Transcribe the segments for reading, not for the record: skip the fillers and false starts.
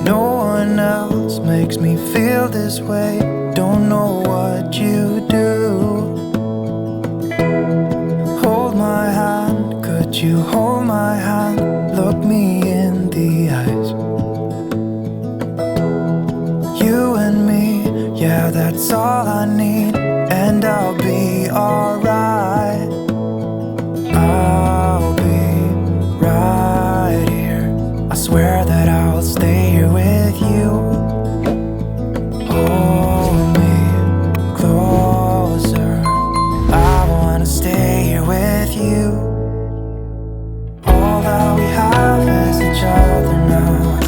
No one else makes me feel this way. Don't know what you do. Hold my hand, could you hold my hand? Look me in the eyes. You and me, yeah, that's all I need. And I'll be alright. I'll be right here. I swear that I'll stay here with you. Hold me closer. I wanna stay here with you. All that we have is each other now.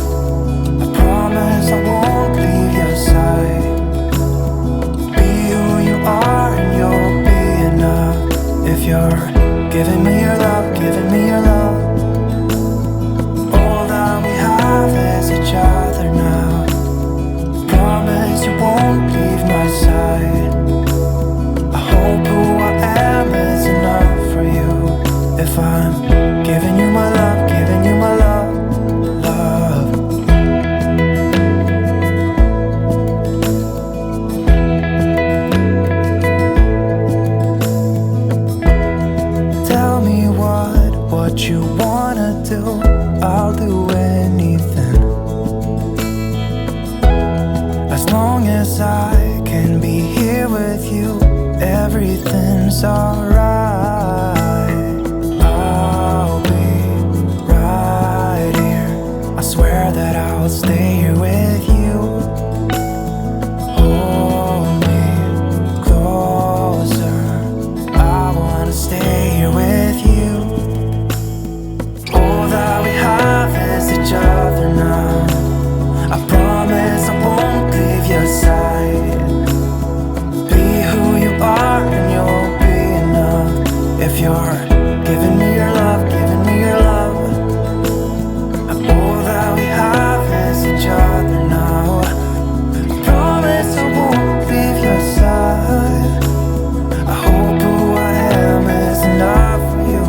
I promise I won't leave your side. Be who you are and you'll be enough. If you're giving me your love, giving me your love. All that we have is each other now. Promise you won't leave my side. I hope who I am is enough for you. If I'm giving you my love, giving you my love, love. Tell me what you wanna do. I'll do anything. As long as I can be here with you, everything's alright. I'll be right here. I swear that I'll stay here with you. Hold me closer. I wanna stay here with you. All that we have is each other now. I promise I won't leave your side. Be who you are and you'll be enough. If you're giving me your love, giving me your love. All that we have is each other now. I promise I won't leave your side. I hope who I am is enough for you.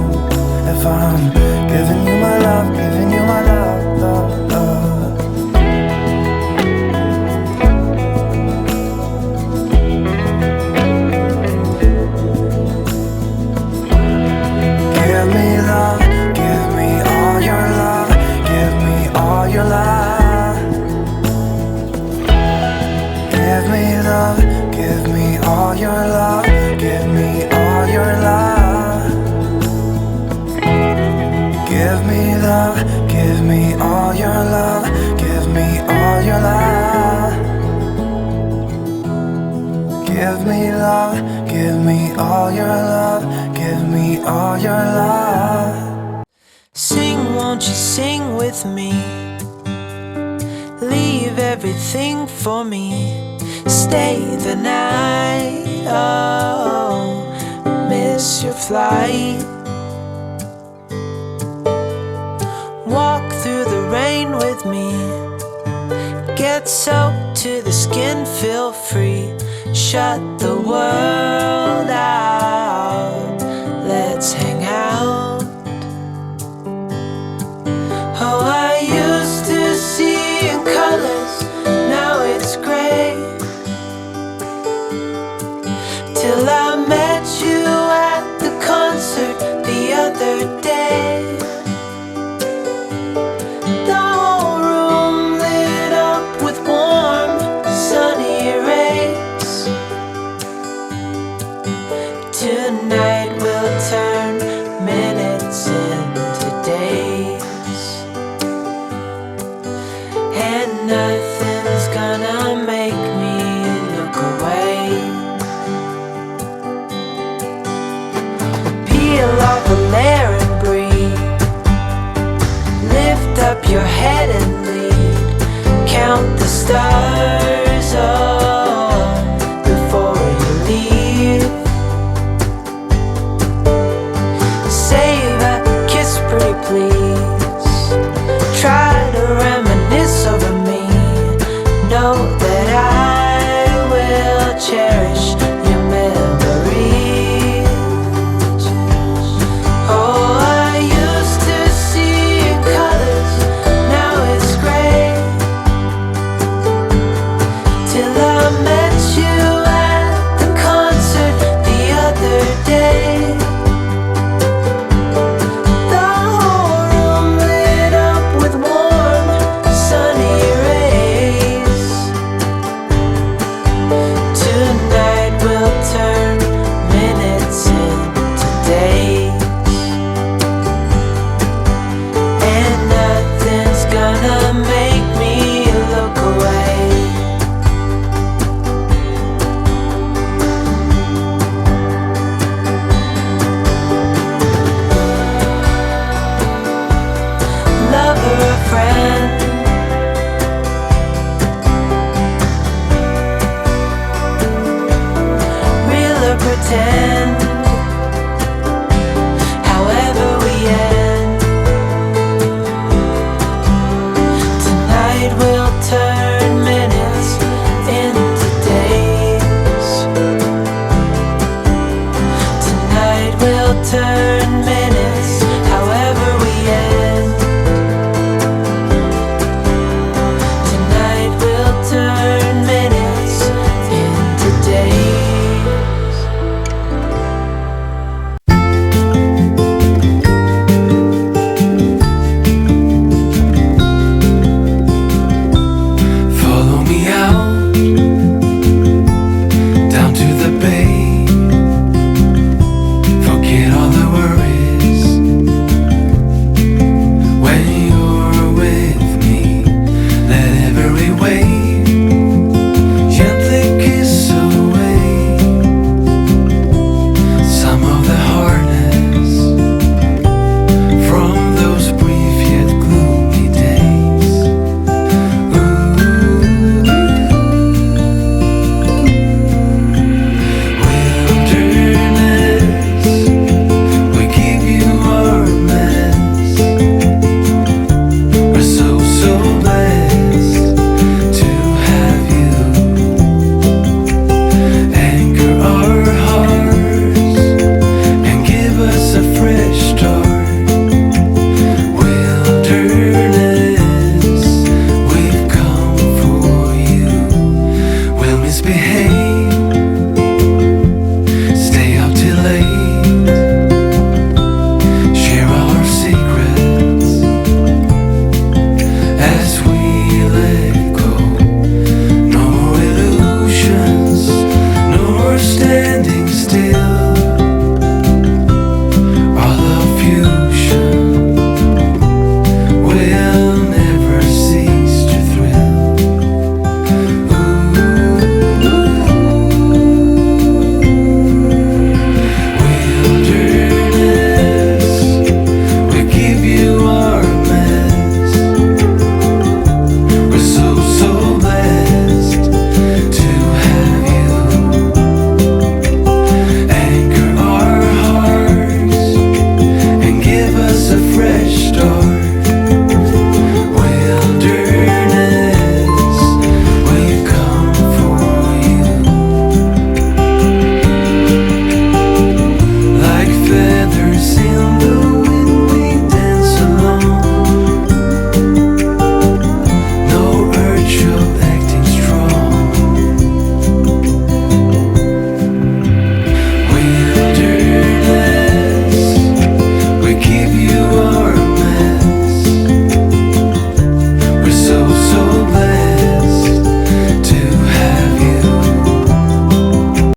If I'm giving you my love, giving you my love, love, love. Give me love, give me all your love, give me all your love. Give me love, give me all your love, give me all your love. Give me love, give me all your love, give me all your love. Give me love, give me all your love, give me all your love. Sing, won't you sing with me? Leave everything for me. Stay the night. Oh, miss your flight. Walk through the rain with me. Get soaked to the skin, feel free. Shut the world out. Let's hang out. Oh, I used to see in colors, now it's gray. Till I met you at the concert the other day. The whole room lit up with warm, sunny rays. Tonight we'll turn minutes into days. And nothing's gonna make me look away. Peel off a layer and breathe. Lift up your head and lead. Count the stars before you leave. Save a kiss, pretty please. Try to reminisce over me. Know that I will cherish your memories. Oh, I used to see in color. a friend. Real or pretend.